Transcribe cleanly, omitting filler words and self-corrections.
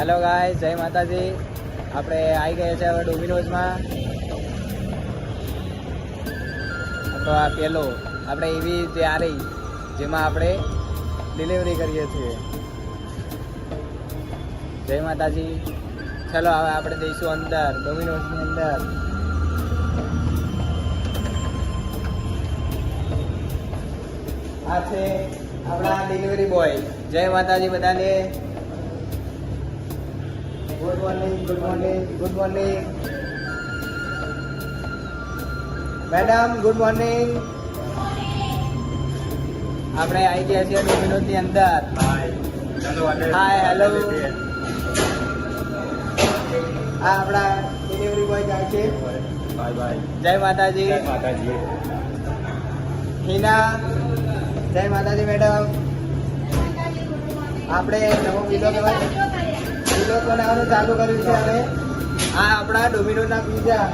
Hello ગાય, જય માતાજી. આપણે આવી ગયા છે હવે ડોમિનોઝમાં. આપણો આ પહેલો આપણે એવી જે આ રહી જેમાં આપણે ડિલિવરી કરીએ છીએ. જય માતાજી. ચલો હવે આપણે જઈશું અંદર, ડોમિનોઝની અંદર. આ છે આપણા ડિલિવરી બોય. જય માતાજી બધાને. Good morning, good morning, good morning madam, good morning. આપણે આવી ગયા છીએ ડોમિનોઝની અંદર. હાય, હેલો. આ આપણા ડિલિવરી બોય જાય છે. જય માતાજી. હિના, જય માતાજી મેડમ. આપણે નવો વિડીયો બનાવવાનું ચાલુ કર્યું છે હવે. આ આપણા ડોમિનોઝના પિઝા.